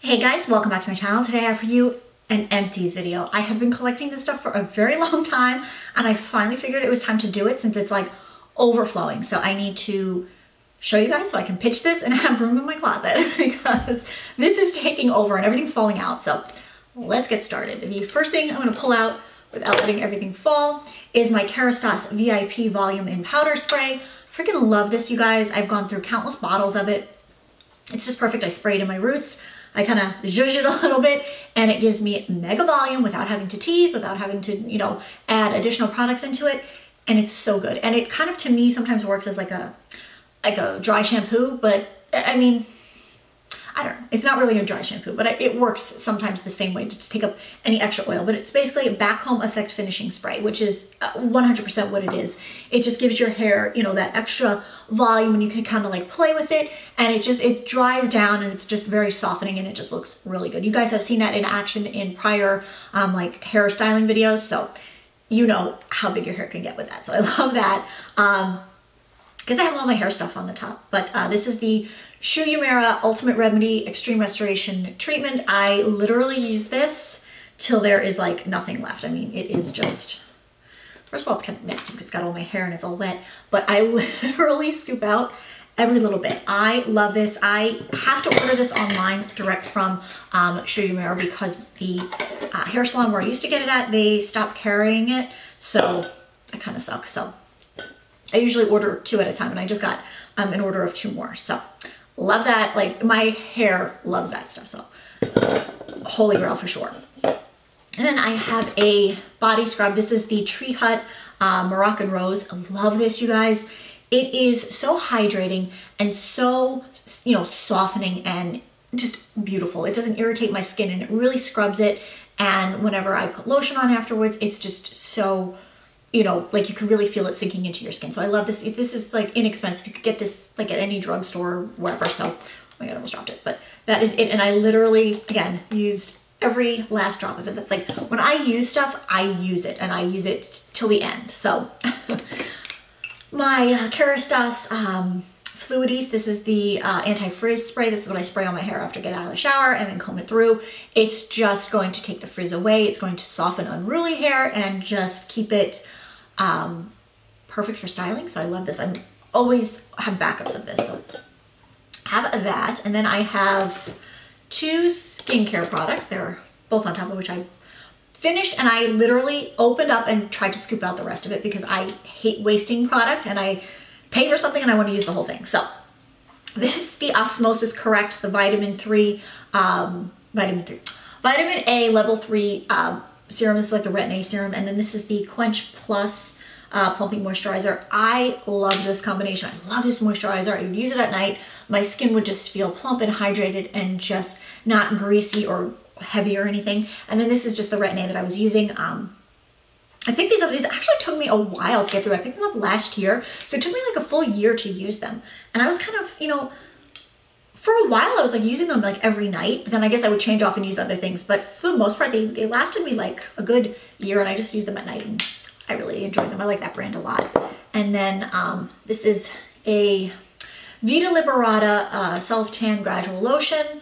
Hey guys, welcome back to my channel. Today I have for you an Empties video. I have been collecting this stuff for a very long time and I finally figured it was time to do it since it's like overflowing. So I need to show you guys so I can pitch this and have room in my closet because this is taking over and everything's falling out. So let's get started. The first thing I'm gonna pull out without letting everything fall is my Kerastase VIP Volume in Powder Spray. Freaking love this, you guys. I've gone through countless bottles of it. It's just perfect. I spray it in my roots. I kind of zhuzh it a little bit and it gives me mega volume without having to tease, without having to, you know, add additional products into it. And it's so good. And it kind of, to me, sometimes works as like a dry shampoo, but I mean, I don't know. It's not really a dry shampoo, but it works sometimes the same way to take up any extra oil. But it's basically a back home effect finishing spray, which is 100% what it is. It just gives your hair, you know, that extra volume and you can kind of like play with it. And it dries down and it's just very softening and it just looks really good. You guys have seen that in action in prior like hairstyling videos. So you know how big your hair can get with that. So I love that. Because I have all my hair stuff on the top. But this is the Shu Uemura Ultimate Remedy Extreme Restoration Treatment. I literally use this till there is like nothing left. I mean, it is just, first of all, it's kind of nasty because it's got all my hair and it's all wet, but I literally scoop out every little bit. I love this. I have to order this online direct from Shu Uemura because the hair salon where I used to get it at, they stopped carrying it. So it kind of sucks. So I usually order 2 at a time and I just got an order of 2 more. So love that. Like my hair loves that stuff. So holy grail for sure. And then I have a body scrub. This is the Tree Hut Moroccan Rose. I love this, you guys. It is so hydrating and so, you know, softening and just beautiful. It doesn't irritate my skin and it really scrubs it. And whenever I put lotion on afterwards, it's just so, you know, like you can really feel it sinking into your skin. So I love this. This is like inexpensive. You could get this like at any drugstore or wherever. So, oh my God, I almost dropped it. But that is it. And I literally, again, used every last drop of it. That's like, when I use stuff, I use it and I use it till the end. So my Kerastase Fluidies, this is the anti-frizz spray. This is what I spray on my hair after I get out of the shower and then comb it through. It's just going to take the frizz away. It's going to soften unruly hair and just keep it perfect for styling. So I love this. I always have backups of this. So have that. And then I have 2 skincare products. They're both on top of which I finished and I literally opened up and tried to scoop out the rest of it because I hate wasting product and I pay for something and I want to use the whole thing. So this is the Osmosis Correct, the vitamin A level 3 serum. This is like the Retin-A serum. And then this is the Quench Plus Plumping Moisturizer. I love this combination. I love this moisturizer. I would use it at night. My skin would just feel plump and hydrated and just not greasy or heavy or anything. And then this is just the Retin-A that I was using. I picked these up. These actually took me a while to get through. I picked them up last year. So it took me like a full year to use them. And I was kind of, you know, for a while I was like using them like every night, but then I guess I would change off and use other things. But for the most part, they lasted me like a good year and I just used them at night and I really enjoyed them. I like that brand a lot. And then this is a Vita Liberata Self-Tan Gradual Lotion.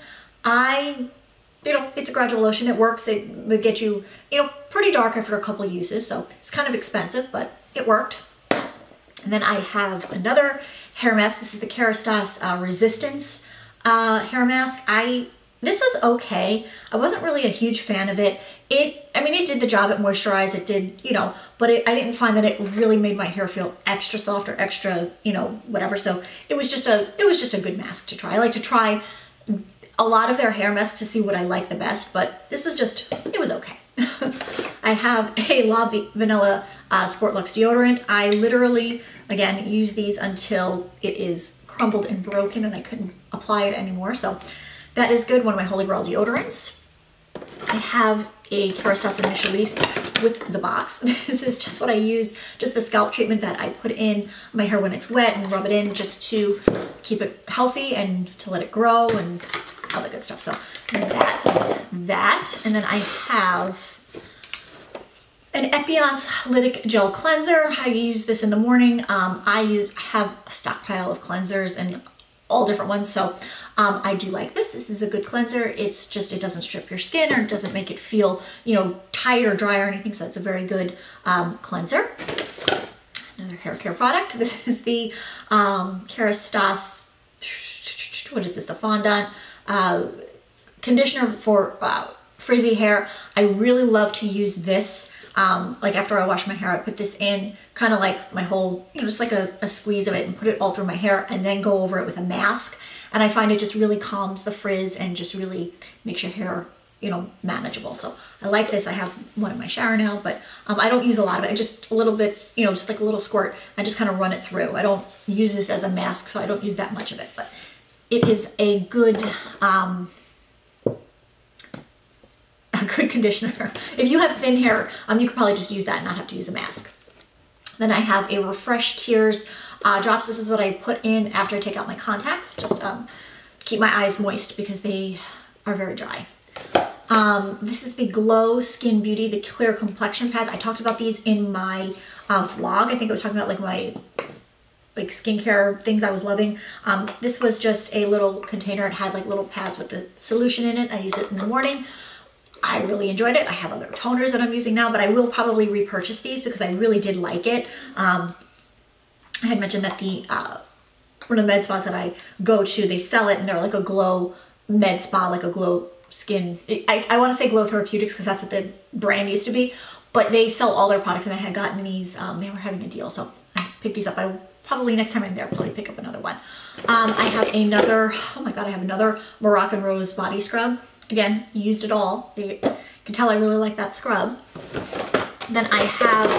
You know, it's a gradual lotion. It works. It would get you, you know, pretty dark after a couple uses. So it's kind of expensive, but it worked. And then I have another hair mask. This is the Kerastase Resistance hair mask. This was okay. I wasn't really a huge fan of it. I mean, it did the job. It moisturized. It did, you know, but I didn't find that it really made my hair feel extra soft or extra, you know, whatever. So it was just a good mask to try. I like to try a lot of their hair masks to see what I like the best, but this was just, it was okay. I have a La Vanilla Sport Luxe deodorant. I literally, again, use these until it is crumbled and broken and I couldn't apply it anymore. So that is good. One of my Holy Grail deodorants. I have a Kerastase Initialiste with the box. This is just what I use, just the scalp treatment that I put in my hair when it's wet and rub it in just to keep it healthy and to let it grow and all that good stuff. So that is that. And then I have an Epionce Lytic Gel Cleanser. I use this in the morning. I have a stockpile of cleansers and all different ones. So I do like this. This is a good cleanser. It's just, it doesn't strip your skin or it doesn't make it feel, you know, tight or dry or anything. So it's a very good cleanser. Another hair care product. This is the Kerastase, what is this? The fondant conditioner for frizzy hair. I really love to use this. Like after I wash my hair, I put this in kind of like my whole, you know, just like a squeeze of it and put it all through my hair and then go over it with a mask. And I find it just really calms the frizz and just really makes your hair, you know, manageable. So I like this. I have one in my shower now, but I don't use a lot of it. I just a little bit, you know, just like a little squirt. I just kind of run it through. I don't use this as a mask, so I don't use that much of it, but it is a good conditioner. If you have thin hair, you could probably just use that and not have to use a mask. Then I have a Refresh Tears drops. This is what I put in after I take out my contacts, just keep my eyes moist because they are very dry. This is the Glow Skin Beauty, the clear complexion pads. I talked about these in my vlog. I think I was talking about like my skincare things I was loving. This was just a little container. It had like little pads with the solution in it. I use it in the morning. I really enjoyed it. I have other toners that I'm using now, but I will probably repurchase these because I really did like it. I had mentioned that the one of the med spas that I go to, they sell it and they're like a glow med spa, like a glow skin. I want to say Glow Therapeutics because that's what the brand used to be, but they sell all their products and I had gotten these, they were having a deal. So I picked these up. I probably next time I'm there, probably pick up another one. I have another, oh my God, I have another Moroccan Rose body scrub. Again, used it all. You can tell I really like that scrub. Then I have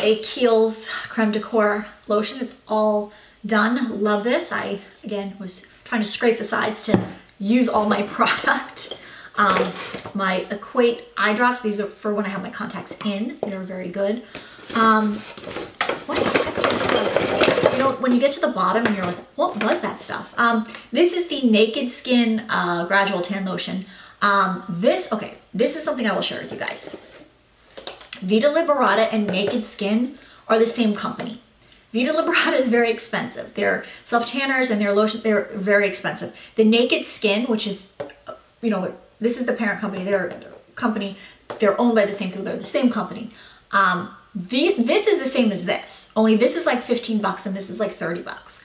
a Kiehl's Creme de Corps lotion. It's all done. Love this. I, again, was trying to scrape the sides to use all my product. My Equate eye drops. These are for when I have my contacts in. They're very good. You know, when you get to the bottom and you're like, what was that stuff? This is the Naked Skin Gradual Tan Lotion. This is something I will share with you guys. Vita Liberata and Naked Skin are the same company. Vita Liberata is very expensive. Their self-tanners and their lotions, they're very expensive. The Naked Skin, which is, you know, this is the parent company, they're owned by the same people, they're the same company. This is the same as this, only this is like 15 bucks and this is like 30 bucks.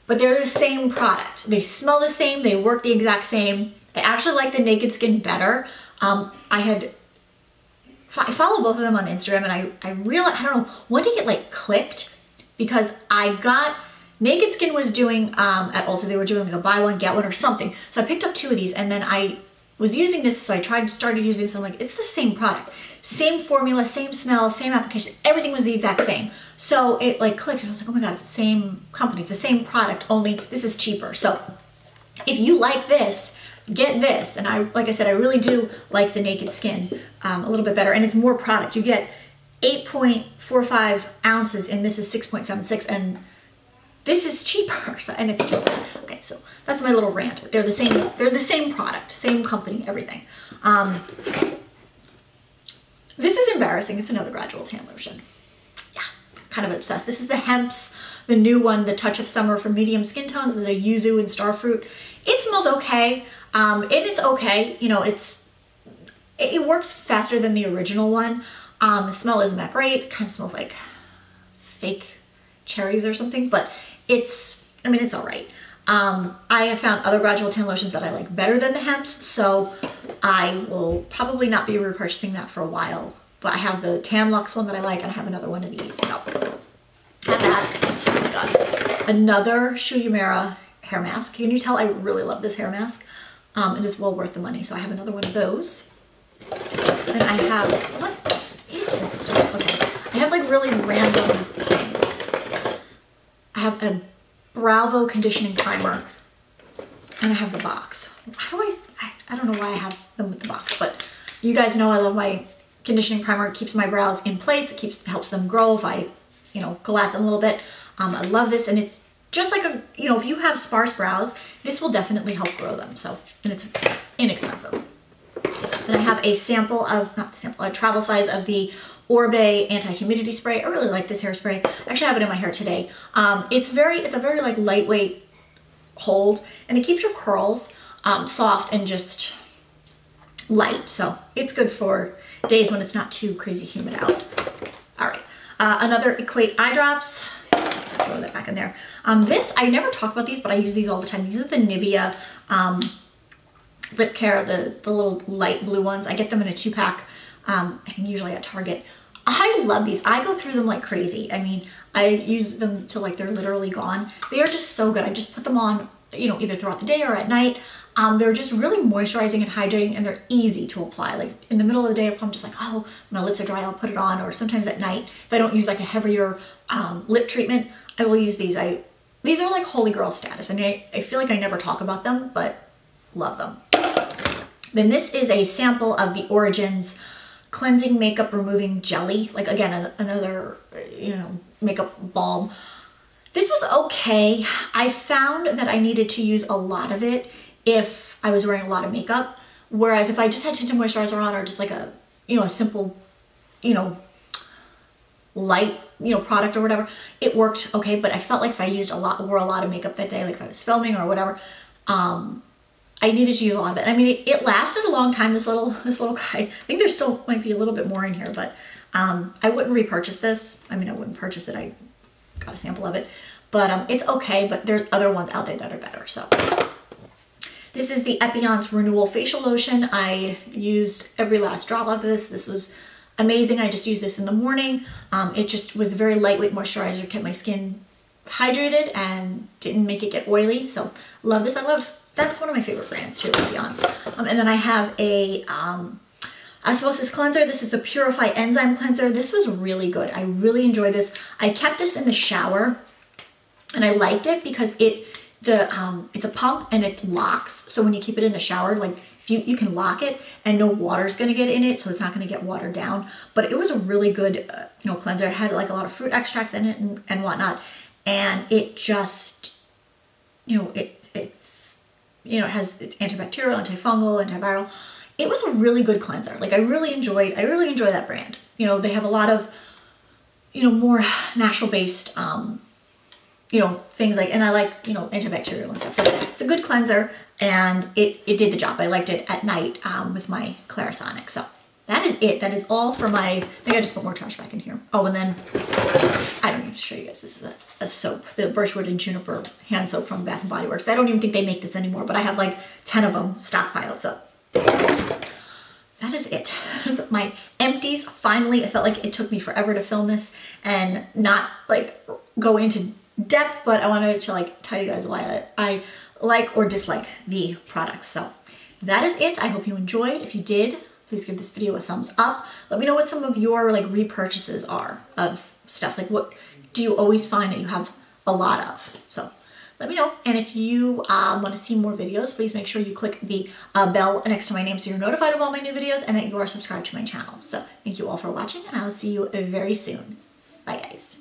But they're the same product. They smell the same, they work the exact same. I actually like the Naked Skin better. I follow both of them on Instagram and I realized, I don't know, when did it like clicked? Because I got, Naked Skin was doing, at Ulta, they were doing like a buy one, get one or something. So I picked up 2 of these and then I was using this, so I started using some, like, it's the same product. Same formula, same smell, same application, everything was the exact same. So it like clicked and I was like, oh my God, it's the same company, it's the same product, only this is cheaper. So if you like this, get this. And like I said, I really do like the Naked Skin a little bit better and it's more product. You get 8.45 ounces and this is 6.76 and this is cheaper. So, and it's just, okay, so that's my little rant. They're the same product, same company, everything. This is embarrassing. It's another Gradual Tan Lotion. Yeah, kind of obsessed. This is the Hemp's, the new one, the Touch of Summer for medium skin tones. This is a yuzu and starfruit. It smells okay. And it's okay. You know, it works faster than the original one. The smell isn't that great. It kind of smells like fake cherries or something, but it's all right. I have found other Gradual Tan Lotions that I like better than the Hemp's, so I will probably not be repurchasing that for a while. But I have the Tan Luxe one that I like, and I have another one of these. So, have that. Oh my God. Another Shu Uemura hair mask. Can you tell I really love this hair mask? It is well worth the money, so I have another one of those. And I have, what is this stuff? Okay, I have like really random things. I have a Bravo conditioning primer and I have the box. How do I don't know why I have them with the box, but you guys know I love my conditioning primer. It keeps my brows in place. It helps them grow if I, you know, go at them a little bit. I love this and it's just like you know, if you have sparse brows, this will definitely help grow them. So, and it's inexpensive. Then I have a sample of, a travel size of the Orbe anti-humidity spray. I really like this hairspray. I actually have it in my hair today. It's a very like lightweight hold, and it keeps your curls soft and just light. So it's good for days when it's not too crazy humid out. All right, another Equate eye drops. Throw that back in there. This, I never talk about these, but I use these all the time. These are the Nivea lip care, the little light blue ones. I get them in a 2-pack, I think usually at Target. I love these. I go through them like crazy. I mean, I use them till like they're literally gone. They are just so good. I just put them on, you know, either throughout the day or at night. They're just really moisturizing and hydrating, and they're easy to apply. Like in the middle of the day, if I'm just like, oh, my lips are dry, I'll put it on. Or sometimes at night, if I don't use like a heavier lip treatment, I will use these. These are like holy grail status, and I feel like I never talk about them, but love them. Then this is a sample of the Origins Cleansing Makeup Removing Jelly. Like again, another, you know, makeup balm. This was okay. I found that I needed to use a lot of it if I was wearing a lot of makeup. Whereas if I just had tinted moisturizer on, or just like a, you know, a simple, you know, light, you know, product or whatever, it worked okay. But I felt like if I used wore a lot of makeup that day, like if I was filming or whatever, I needed to use a lot of it. I mean, it lasted a long time, this little guy. I think there still might be a little bit more in here, but I wouldn't repurchase this. I mean, I wouldn't purchase it. I got a sample of it, but it's okay. But there's other ones out there that are better. So this is the Epionce Renewal Facial Lotion. I used every last drop of this. This was amazing. I just used this in the morning. It just was a very lightweight moisturizer, kept my skin hydrated and didn't make it get oily. So love this. That's one of my favorite brands too, Epionce. And then I have a Osmosis cleanser. This is the Purify Enzyme cleanser. This was really good. I really enjoyed this. I kept this in the shower, and I liked it because it's a pump and it locks. So when you keep it in the shower, like you can lock it and no water's gonna get in it, so it's not gonna get watered down. But it was a really good, you know, cleanser. It had like a lot of fruit extracts in it and whatnot, and it just, you know, it's antibacterial, antifungal, antiviral. It was a really good cleanser. Like I really enjoy that brand. You know, they have a lot of, you know, more natural based, you know, things like, and I like, you know, antibacterial and stuff. So it's a good cleanser, and it did the job. I liked it at night with my Clarisonic. So that is it. That is all for my, maybe I just put more trash back in here. Oh, and then I don't need to show you guys. This is a soap, the Birchwood and Juniper hand soap from Bath & Body Works. I don't even think they make this anymore, but I have like 10 of them stockpiled. So that is it. My Empties. Finally, it felt like it took me forever to film this and not like go into depth, but I wanted to like tell you guys why I like or dislike the products. So that is it. I hope you enjoyed. If you did, please give this video a thumbs up. Let me know what some of your like repurchases are of stuff. Like what do you always find that you have a lot of? So let me know. And if you want to see more videos, please make sure you click the bell next to my name so you're notified of all my new videos and that you are subscribed to my channel. So thank you all for watching, and I will see you very soon. Bye guys.